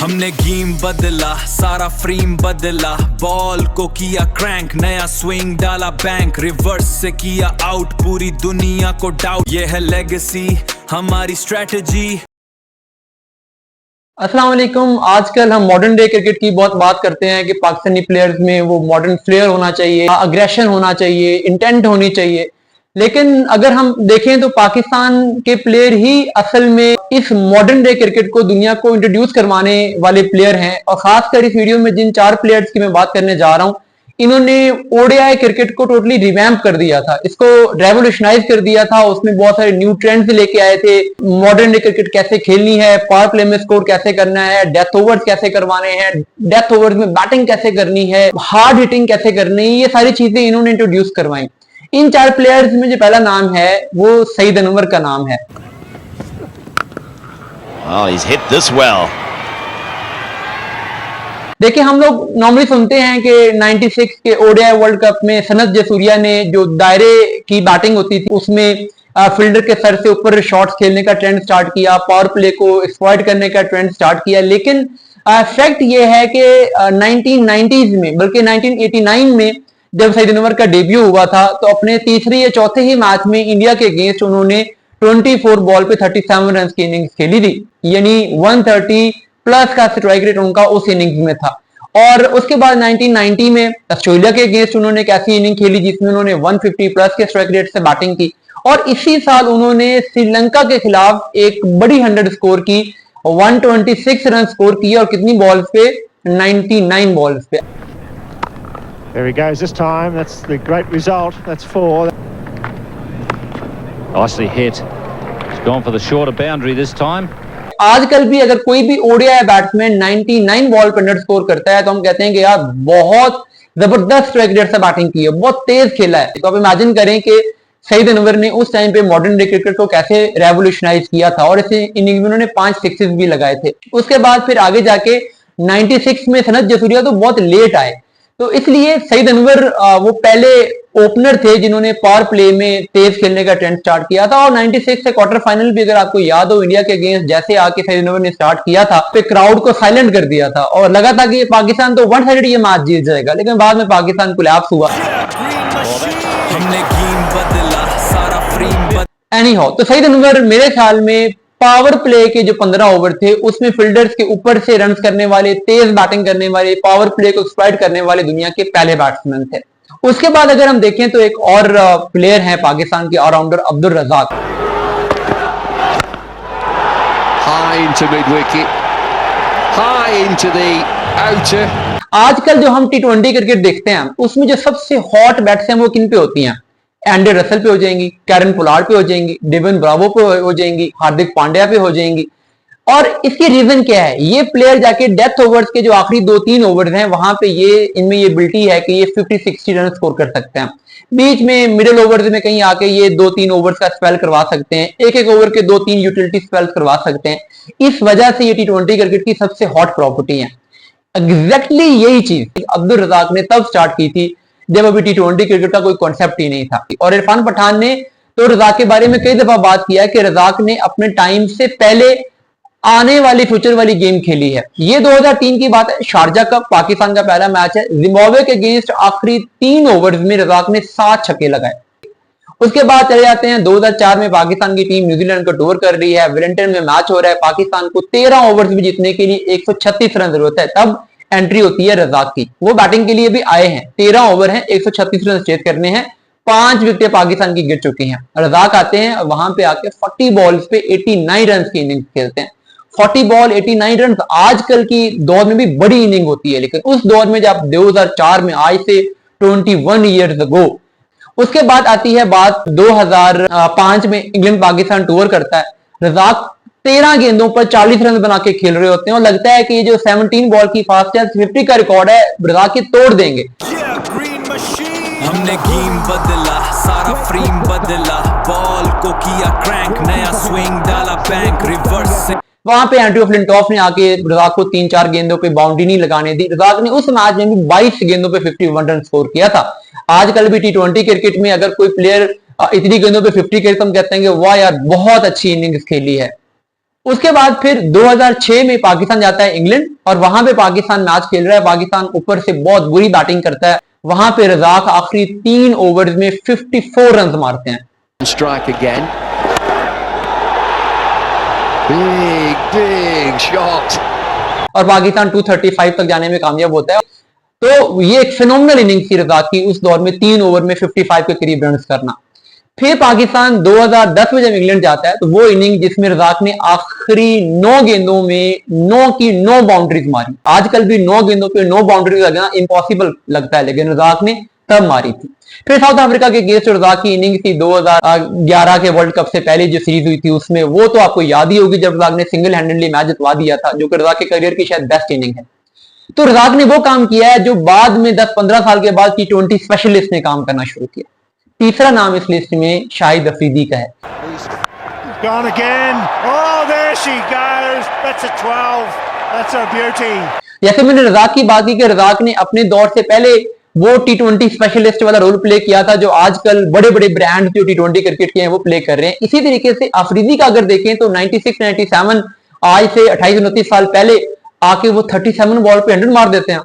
हमने गेम बदला, सारा फ्रेम बदला, बॉल को किया क्रैंक, नया स्विंग डाला बैंक, रिवर्स से किया आउट, पूरी दुनिया को डाउट, ये है लेगेसी हमारी स्ट्रेटजी। अस्सलाम वालेकुम। आजकल हम मॉडर्न डे क्रिकेट की बहुत बात करते हैं कि पाकिस्तानी प्लेयर्स में वो मॉडर्न फ्लेयर होना चाहिए, अग्रेशन होना चाहिए, इंटेंट होनी चाहिए। लेकिन अगर हम देखें तो पाकिस्तान के प्लेयर ही असल में इस मॉडर्न डे क्रिकेट को दुनिया को इंट्रोड्यूस करवाने वाले प्लेयर हैं। और खासकर इस वीडियो में जिन 4 प्लेयर्स की मैं बात करने जा रहा हूं, इन्होंने ओडीआई क्रिकेट को टोटली रिवैम्प कर दिया था, इसको रेवोल्यूशनाइज कर दिया था। उसमें बहुत सारे न्यू ट्रेंड्स लेके आए थे। मॉडर्न डे क्रिकेट कैसे खेलनी है, पावर प्ले में स्कोर कैसे करना है, डेथ ओवर्स कैसे करवाने हैं, डेथ ओवर्स में बैटिंग कैसे करनी है, हार्ड हिटिंग कैसे करनी है, ये सारी चीजें इन्होंने इंट्रोड्यूस करवाई। इन 4 प्लेयर्स में जो पहला नाम है वो सईद अनवर का नाम है। he's hit this well. देखिए, हम लोग नॉर्मली सुनते हैं कि 96 के ओडीआई वर्ल्ड कप में सनत जयसूर्या ने जो दायरे की बैटिंग होती थी उसमें फील्डर के सर से ऊपर शॉट्स खेलने का ट्रेंड स्टार्ट किया, पावर प्ले को एक्सप्लॉइट करने का ट्रेंड स्टार्ट किया। लेकिन फैक्ट ये है कि 1990s में, बल्कि 1989 में जब सईद अनवर का डेब्यू हुआ था, तो अपने तीसरे या चौथे ही मैच में इंडिया के अगेंस्ट उन्होंने 24 बॉल पे 37 रन की इनिंग्स खेली थी, यानी 130 प्लस का स्ट्राइक रेट उनका उस इनिंग्स में था। और उसके बाद 1990 में ऑस्ट्रेलिया के अगेंस्ट उन्होंने एक ऐसी इनिंग खेली जिसमें उन्होंने 150 प्लस के स्ट्राइक रेट से बैटिंग की। और इसी साल उन्होंने श्रीलंका के खिलाफ एक बड़ी 100 स्कोर की, 126 रन स्कोर किए, और कितनी बॉल्स पे, 99 बॉल्स पे। There he goes this time. That's the great result. That's 4. Nicely hit. He's gone for the shorter boundary this time. आजकल भी अगर कोई भी ओडीआई बैट्समैन 99 बॉल पर 100 स्कोर करता है तो हम कहते हैं कि यार बहुत जबरदस्त स्ट्राइक रेट से बैटिंग की है, बहुत तेज खेला है। तो आप इमेजिन करें कि सईद अनवर ने उस टाइम पे मॉडर्न डे क्रिकेट को कैसे रेवोल्यूशनाइज किया था। और इस इनिंग में उन्होंने 5 सिक्सेस भी लगाए थे। उसके बाद फिर आगे जाके 96 में सनत जयसूर्या तो बहुत लेट आए, तो इसलिए सईद अनवर वो पहले ओपनर थे जिन्होंने पावर प्ले में तेज खेलने का ट्रेंड स्टार्ट किया था। और 96 से क्वार्टर फाइनल भी अगर आपको याद हो, इंडिया के अगेंस्ट जैसे आके सईद अनवर ने स्टार्ट किया था तो क्राउड को साइलेंट कर दिया था और लगा था कि पाकिस्तान तो वन साइडेड ये मैच जीत जाएगा, लेकिन बाद में पाकिस्तान कोलैप्स हुआ। एनीहाउ, तो सईद अनवर मेरे ख्याल में पावर प्ले के जो 15 ओवर थे उसमें फील्डर्स के ऊपर से रन करने वाले, तेज बैटिंग करने वाले, पावर प्ले को एक्सप्लॉइट करने वाले दुनिया के पहले बैट्समैन थे। उसके बाद अगर हम देखें तो एक और प्लेयर है पाकिस्तान के ऑलराउंडर अब्दुल रज़ाक। आजकल जो हम टी20 क्रिकेट देखते हैं उसमें जो सबसे हॉट बैट्स हैं वो किन पे होती हैं? एंड्रे रसेल पे हो जाएंगी, कैरन पोलार्ड पे हो जाएंगी, डेवन ब्रावो पे हो जाएंगी, हार्दिक पांड्या पे हो जाएंगी। और इसकी रीजन क्या है? ये प्लेयर जाके डेथ ओवर्स के जो आखिरी 2-3 ओवर्स हैं वहां पे इनमें ये एबिलिटी है कि ये 50-60 रन स्कोर कर सकते हैं। बीच में मिडिल ओवर्स में कहीं आके ये 2-3 ओवर्स का स्पेल करवा सकते हैं, एक ओवर के 2-3 यूटिलिटी स्पेल्स करवा सकते हैं। इस वजह से ये टी20 क्रिकेट की सबसे हॉट प्रॉपर्टी है। एग्जैक्टली यही चीज अब्दुल रज़ाक ने तब स्टार्ट की थी जब अभी टी20 क्रिकेट का कोई कॉन्सेप्ट ही नहीं था। और इरफान पठान ने तो रज़ाक के बारे में कई दफा बात किया कि रज़ाक ने अपने टाइम से पहले आने वाली फ्यूचर वाली गेम खेली है। ये 2003 की बात है, शारजा का पाकिस्तान का पहला मैच है। जिम्बाब्वे के अगेंस्ट आखिरी 3 ओवर्स में रज़ाक ने 7 छक्के लगाए। उसके बाद चले जाते हैं 2004 में पाकिस्तान की टीम न्यूजीलैंड को टूर कर रही है, वेलिंगटन में मैच हो रहा है, पाकिस्तान को 13 ओवर्स में जीतने के लिए 136 रन जरूरत है। तब एंट्री होती है रज़ाक की, वो बैटिंग के लिए भी आए हैं। 13 ओवर हैं, 136 रन चेज करने हैं, 5 विकेटें पाकिस्तान की गिर चुकी हैं। रज़ाक आते हैं, वहां पे आके 40 बॉल्स पे 89 रन की इनिंग खेलते हैं। 40 बॉल 89 रन आजकल की दौर में भी बड़ी इनिंग होती है, लेकिन उस दौर में जब 2004 में, आज से 21 ईयर्स अगो। उसके बाद आती है बात 2005 में इंग्लैंड पाकिस्तान टूर करता है। रज़ाक 13 गेंदों पर 40 रन बना के खेल रहे होते हैं और लगता है कि ये जो 17 बॉल की फास्टेस्ट 50 का रिकॉर्ड है रज़ाक तोड़ देंगे। हमने गेम बदला, सारा फ्रेम बदला, बॉल को किया क्रैंक, नया स्विंग डाला बैंक, रिवर्स से। वहां पे एंड्रयू फ्लिंटॉफ ने आके रज़ाक को 3-4 गेंदों पे बाउंड्री नहीं लगाने दी। रज़ाक ने उस मैच में भी 22 गेंदों पे 51 रन स्कोर किया था। आजकल भी टी20 क्रिकेट में अगर कोई प्लेयर इतनी गेंदों पे 50 करे तो हम कहते हैं कि वाह यार बहुत अच्छी इनिंग्स खेली है। उसके बाद फिर 2006 में पाकिस्तान जाता है इंग्लैंड और वहां पे पाकिस्तान मैच खेल रहा है। पाकिस्तान ऊपर से बहुत बुरी बैटिंग करता है। वहां पे रजाक आखिरी 3 ओवर्स में 54 रन मारते हैं। Strike again. Big shot. और पाकिस्तान 235 तक जाने में कामयाब होता है। तो ये एक फिनोमिनल इनिंग्स थी रजाक की उस दौर में, 3 ओवर में 55 के करीब रन करना। फिर पाकिस्तान 2010 में जब इंग्लैंड जाता है तो वो इनिंग जिसमें रजाक ने आखिरी 9 गेंदों में 9 की 9 बाउंड्रीज मारी। आजकल भी 9 गेंदों पे 9 बाउंड्रीज लगना इम्पॉसिबल लगता है, लेकिन रजाक ने तब मारी थी। फिर साउथ अफ्रीका के अगेंस्ट रजाक की इनिंग थी 2011 के वर्ल्ड कप से पहले जो सीरीज हुई थी उसमें, वो तो आपको याद ही होगी जब रजाक ने सिंगल हैंडेडली मैच जितवा दिया था, जो कि रजाक के करियर की शायद बेस्ट इनिंग है। तो रजाक ने वो काम किया है जो बाद में 10-15 साल के बाद T20 स्पेशलिस्ट ने काम करना शुरू किया। तीसरा नाम इस लिस्ट में शाहिद अफरीदी का है। Gone again. Oh, there she goes. That's a 12. That's a beauty. जैसे मैंने रजाक की बात की कि रजाक ने अपने दौर से पहले वो T20 स्पेशलिस्ट वाला रोल प्ले किया था जो आजकल बड़े बड़े ब्रांड जो T20 क्रिकेट के हैं वो प्ले कर रहे हैं। इसी तरीके से अफरीदी का अगर देखें तो 96-97 आज से 28-29 साल पहले आके वो 37 बॉल पे 100 मार देते हैं।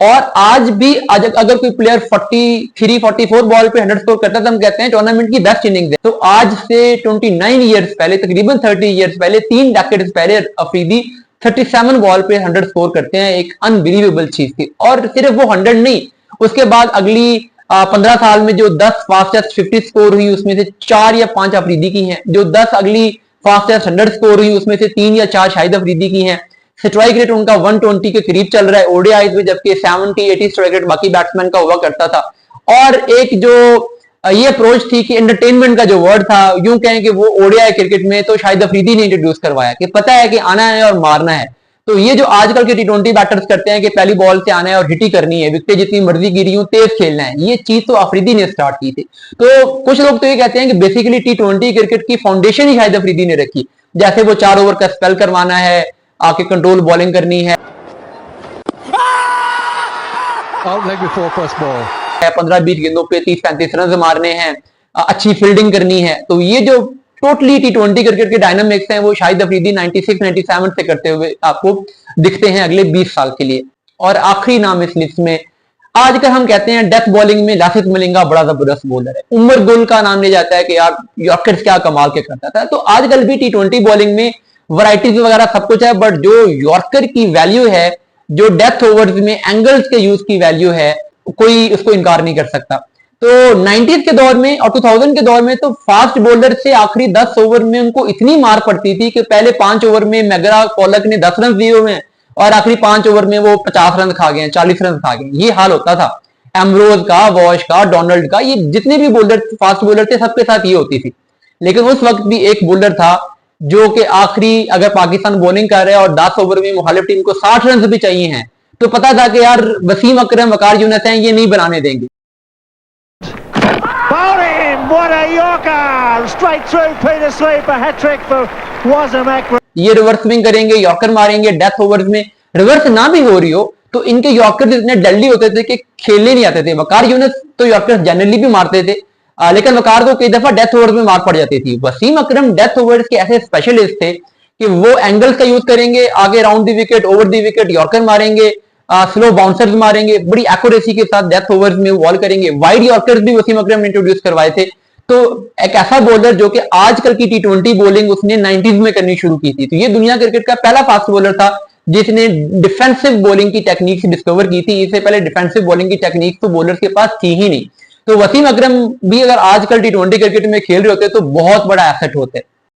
और आज भी अगर कोई प्लेयर 43-44 बॉल पे 100 स्कोर करता है तो हम कहते हैं टूर्नामेंट की बेस्ट इनिंग्स है। तो आज से 29 ईयर्स पहले, तकरीबन 30 ईयर्स पहले, 3 डेकेड्स पहले अफरीदी 37 बॉल पे 100 स्कोर करते हैं। एक अनबिलीवेबल चीज थी। और सिर्फ वो 100 नहीं, उसके बाद अगली 15 साल में जो 10 फास्टेस्ट 50 स्कोर हुई उसमें से 4 या 5 अफरीदी की हैं। जो 10 अगली फास्टेस्ट 100 स्कोर हुई उसमें से 3 या 4 शाहिद अफरीदी की हैं। स्ट्राइक रेट उनका 120 के करीब चल रहा है ओडीआईज में, जबकि 70-80 स्ट्राइक रेट बाकी बैट्समैन का हुआ करता था। और एक जो ये अप्रोच थी कि एंटरटेनमेंट का जो वर्ड था, यूं कहें कि वो ओडीआई क्रिकेट में तो शाहिद अफरीदी ने इंट्रोड्यूस करवाया कि पता है कि आना है और मारना है। तो ये जो आजकल के T20 बैटर्स करते हैं कि पहली बॉल से आना है और हिट ही करनी है, विकेटें जितनी मर्जी गिरी हूं, तेज खेलना है, ये चीज तो अफरीदी ने स्टार्ट की थी। तो कुछ लोग तो ये कहते हैं कि बेसिकली T20 क्रिकेट की फाउंडेशन ही शाहिद अफरीदी ने रखी। जैसे वो 4 ओवर का स्पेल करवाना है, आके कंट्रोल बॉलिंग करनी है, 15-20 गेंदों पे 30-35 रन मारने हैं, अच्छी फील्डिंग करनी है। तो ये जो टोटली T20 क्रिकेट के डायनामिक्स हैं वो शाहिद अफरीदी 96-97 से करते हुए आपको दिखते हैं अगले 20 साल के लिए। और आखिरी नाम इस लिस्ट में आजकल हम कहते हैं डेथ बॉलिंग में लासिथ मलिंगा बड़ा जबरदस्त बॉलर है। उमर गुल का नाम लिया जाता है कि यार यॉर्कर्स क्या कमाल के करता था। तो आजकल भी T20 बॉलिंग में वैरायटीज वगैरह सब कुछ है, बट जो यॉर्कर की वैल्यू है, जो डेथ ओवर्स में एंगल्स के यूज की वैल्यू है, कोई उसको इनकार नहीं कर सकता। तो 90s के दौर में और 2000 के दौर में तो फास्ट बॉलर से आखिरी 10 ओवर में उनको इतनी मार पड़ती थी कि पहले 5 ओवर में मैगरा पॉलक ने 10 रन दिए हुए हैं और आखिरी 5 ओवर में वो 50 रन खा गए, 40 रन खा गए। ये हाल होता था एम्ब्रोज का, वॉश का, डोनाल्ड का, ये जितने भी बॉलर फास्ट बॉलर थे सबके साथ ये होती थी। लेकिन उस वक्त भी एक बॉलर था जो कि आखिरी अगर पाकिस्तान बॉलिंग कर रहा है और 10 ओवर में मुखालिफ टीम को 60 रन भी चाहिए हैं तो पता था कि यार वसीम अकरम, वकार यूनुस हैं, ये नहीं बनाने देंगे। What a Yorker! Straight through Peter Sleep, a hat-trick for Wasem Akram. ये रिवर्स स्विंग करेंगे, यॉर्कर मारेंगे डेथ ओवर्स में। रिवर्स ना भी हो रही हो तो इनके यॉर्कर इतने डल्ली होते थे कि खेलने नहीं आते थे। वकार यूनुस तो यॉर्कर जनरली भी मारते थे, लेकिन वकार को कई दफा डेथ ओवर्स में मार पड़ जाती थी। वसीम अकरम डेथ ओवर्स के ऐसे स्पेशलिस्ट थे कि वो एंगल्स का यूज करेंगे, आगे round the wicket, over the wicket yorker मारेंगे, स्लो बाउंसर्स मारेंगे, बड़ी एक्यूरेसी के साथ डेथ ओवर्स में बॉल करेंगे। वाइड यॉर्कर्स भी वसीम अकरम ने इंट्रोड्यूस करवाए थे। तो एक ऐसा बॉलर जो कि आजकल की T20 बॉलिंग उसने 90s में करनी शुरू की थी। तो ये दुनिया क्रिकेट का पहला फास्ट बॉलर था जिसने डिफेंसिव बॉलिंग की टेक्निक्स डिस्कवर की थी। इससे पहले डिफेंसिव बॉलिंग की टेक्निक तो बॉलर के पास थी ही नहीं। तो वसीम अकरम भी अगर आजकल T20 क्रिकेट में खेल रहे होते तो बहुत बड़ा एसेट होते।